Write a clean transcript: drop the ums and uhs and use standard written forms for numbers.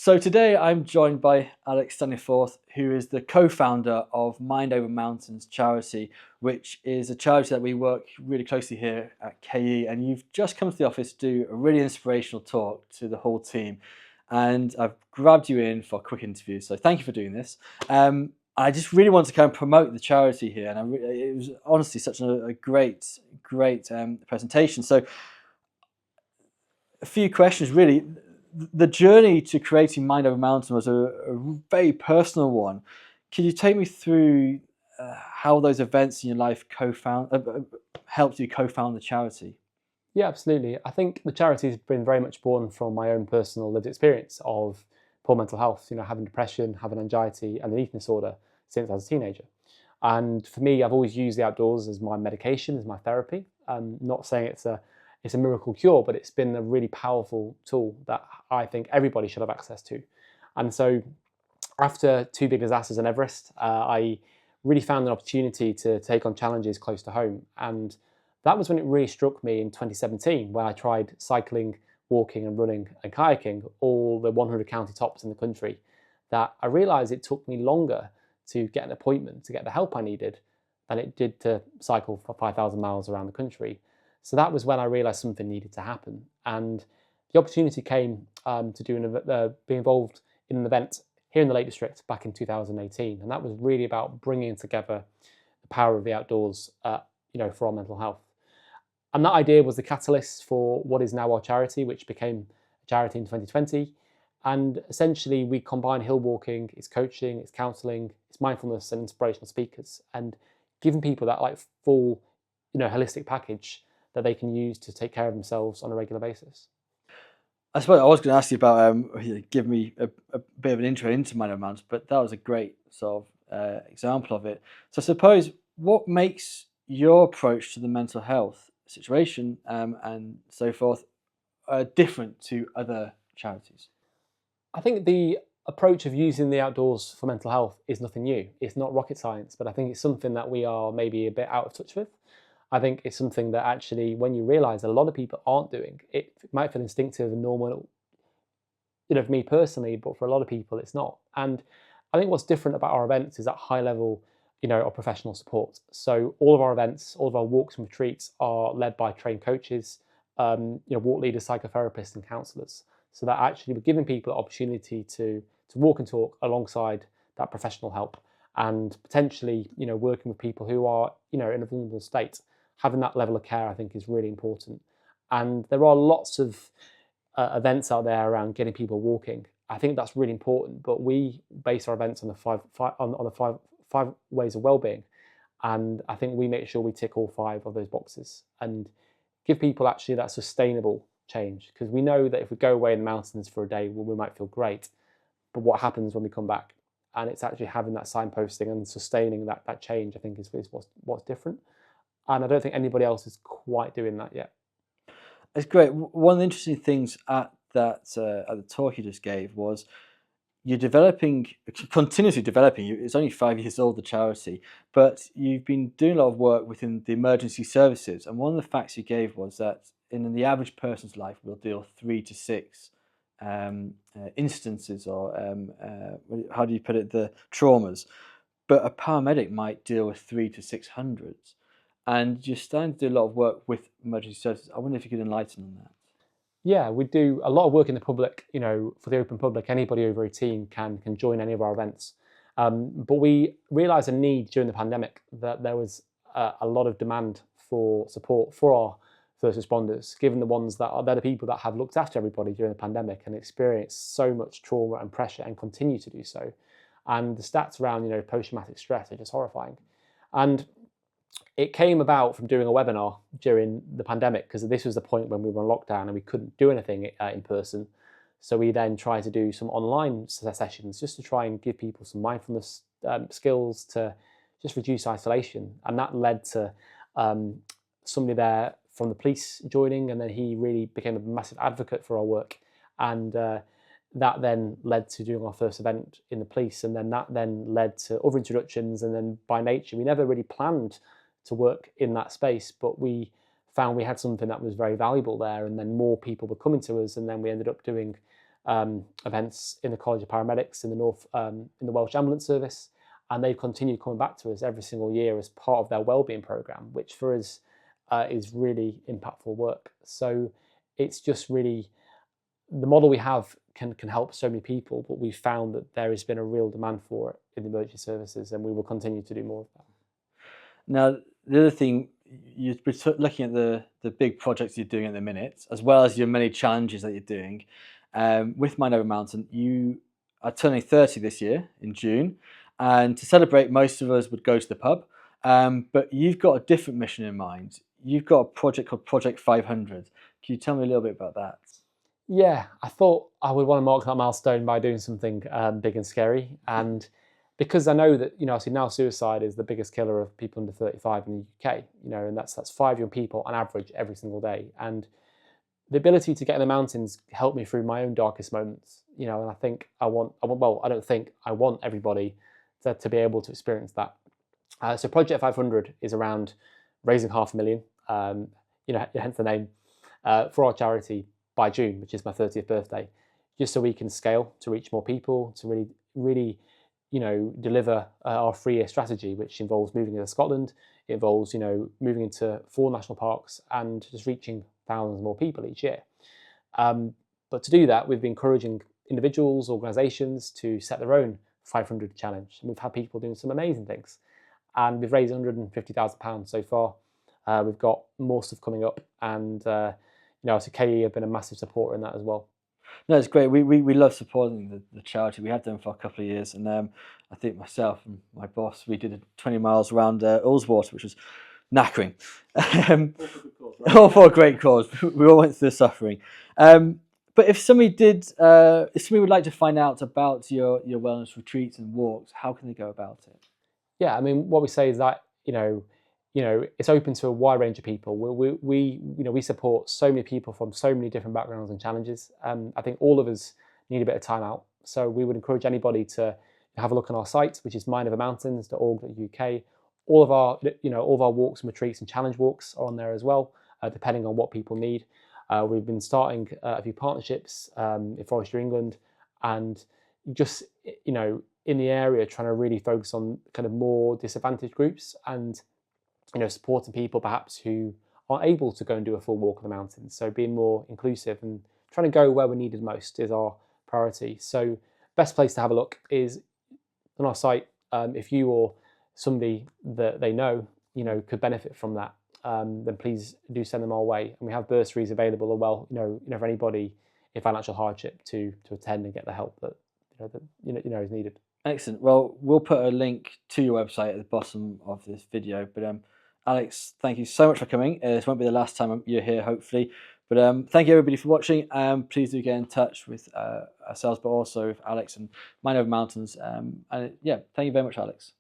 So today I'm joined by Alex Staniforth, who is the co-founder of Mind Over Mountains charity, which is a charity that we work really closely here at KE. And you've just come to the office to do a really inspirational talk to the whole team. And I've grabbed you in for a quick interview. So thank you for doing this. I just really want to kind of promote the charity here. And it was honestly such a great presentation. So a few questions really. The journey to creating Mind Over Mountain was a very personal one. Can you take me through how those events in your life helped you co-found the charity? Yeah, absolutely. I think the charity has been very much born from my own personal lived experience of poor mental health, having depression, having anxiety and an eating disorder since I was a teenager. And for me, I've always used the outdoors as my medication, as my therapy. Not saying it's a miracle cure, but it's been a really powerful tool that I think everybody should have access to. And so after two big disasters in Everest, I really found an opportunity to take on challenges close to home. And that was when it really struck me in 2017 when I tried cycling, walking, and running and kayaking all the 100 county tops in the country. That I realized it took me longer to get an appointment, to get the help I needed, than it did to cycle for 5,000 miles around the country. So that was when I realized something needed to happen. And the opportunity came to be involved in an event here in the Lake District back in 2018. And that was really about bringing together the power of the outdoors, for our mental health. And that idea was the catalyst for what is now our charity, which became a charity in 2020. And essentially, we combine hill walking, it's coaching, it's counselling, it's mindfulness and inspirational speakers, and giving people that full, holistic package that they can use to take care of themselves on a regular basis. I suppose I was going to ask you about give me a bit of an intro into Mind Over Mountains, but that was a great sort of example of it. So I suppose what makes your approach to the mental health situation and so forth different to other charities? I think the approach of using the outdoors for mental health is nothing new. It's not rocket science, but I think it's something that we are maybe a bit out of touch with. I think it's something that actually, when you realize a lot of people aren't doing, it might feel instinctive and normal, for me personally, but for a lot of people, it's not. And I think what's different about our events is that high level, of professional support. So all of our events, all of our walks and retreats are led by trained coaches, walk leaders, psychotherapists, and counsellors. So that actually we're giving people an opportunity to walk and talk alongside that professional help, and potentially, working with people who are, in a vulnerable state. Having that level of care, I think, is really important. And there are lots of events out there around getting people walking. I think that's really important. But we base our events on the five ways of wellbeing, and I think we make sure we tick all five of those boxes and give people actually that sustainable change. Because we know that if we go away in the mountains for a day, well, we might feel great, but what happens when we come back? And it's actually having that signposting and sustaining that change, I think, is what's different. And I don't think anybody else is quite doing that yet. It's great. One of the interesting things at the talk you just gave was you're continuously developing. It's only 5 years old, the charity, but you've been doing a lot of work within the emergency services. And one of the facts you gave was that in the average person's life, we'll deal 3 to 6 instances, or how do you put it, the traumas. But a paramedic might deal with 300 to 600. And you're starting to do a lot of work with emergency services. I wonder if you could enlighten on that. Yeah, we do a lot of work in the public, for the open public. Anybody over 18 can join any of our events. But we realised a need during the pandemic that there was a lot of demand for support for our first responders, given they're the people that have looked after everybody during the pandemic and experienced so much trauma and pressure and continue to do so. And the stats around, post-traumatic stress are just horrifying. And it came about from doing a webinar during the pandemic, because this was the point when we were on lockdown and we couldn't do anything in person. So we then tried to do some online sessions just to try and give people some mindfulness skills to just reduce isolation. And that led to somebody there from the police joining, and then he really became a massive advocate for our work. And that then led to doing our first event in the police, and then that then led to other introductions. And then by nature, we never really planned to work in that space, but we found we had something that was very valuable there, and then more people were coming to us, and then we ended up doing events in the College of Paramedics in the North, in the Welsh Ambulance Service, and they've continued coming back to us every single year as part of their wellbeing program, which for us is really impactful work. So it's just really, the model we have can help so many people, but we've found that there has been a real demand for it in the emergency services, and we will continue to do more of that. Now, the other thing, you're looking at the big projects you're doing at the minute, as well as your many challenges that you're doing. With Mind Over Mountain, you are turning 30 this year in June, and to celebrate, most of us would go to the pub, but you've got a different mission in mind. You've got a project called Project 500. Can you tell me a little bit about that? Yeah, I thought I would want to mark that milestone by doing something big and scary, and because I know that, obviously now suicide is the biggest killer of people under 35 in the UK, and that's 5 young people on average every single day, and the ability to get in the mountains helped me through my own darkest moments, and I think I want everybody to be able to experience that. So Project 500 is around raising $500,000, hence the name, for our charity by June, which is my 30th birthday, just so we can scale to reach more people, to really, deliver our 3-year strategy, which involves moving into Scotland. It involves, moving into 4 national parks and just reaching thousands more people each year. But to do that, we've been encouraging individuals, organisations to set their own 500 challenge. And we've had people doing some amazing things. And we've raised £150,000 so far. We've got more stuff coming up, and so KE have been a massive supporter in that as well. No, it's great. We love supporting the charity. We have done for a couple of years, and I think myself and my boss, we did 20 miles around Ullswater, which was knackering. All for a great cause. We all went through the suffering. But if somebody would like to find out about your wellness retreats and walks, how can they go about it? Yeah, I mean, what we say is that it's open to a wide range of people. We support so many people from so many different backgrounds and challenges. I think all of us need a bit of time out. So we would encourage anybody to have a look on our site, which is mindovermountains.org.uk. All of our walks and retreats and challenge walks are on there as well, depending on what people need. We've been starting a few partnerships in Forestry England, and just in the area, trying to really focus on kind of more disadvantaged groups, and supporting people perhaps who aren't able to go and do a full walk of the mountains. So being more inclusive and trying to go where we're needed most is our priority. So best place to have a look is on our site. If you or somebody that they know could benefit from that, then please do send them our way. And we have bursaries available as well, for anybody in financial hardship to attend and get the help that is needed. Excellent. Well, we'll put a link to your website at the bottom of this video. But Alex, thank you so much for coming. This won't be the last time you're here, hopefully. But thank you everybody for watching. Please do get in touch with ourselves, but also with Alex and Mind Over Mountains. And yeah, thank you very much, Alex.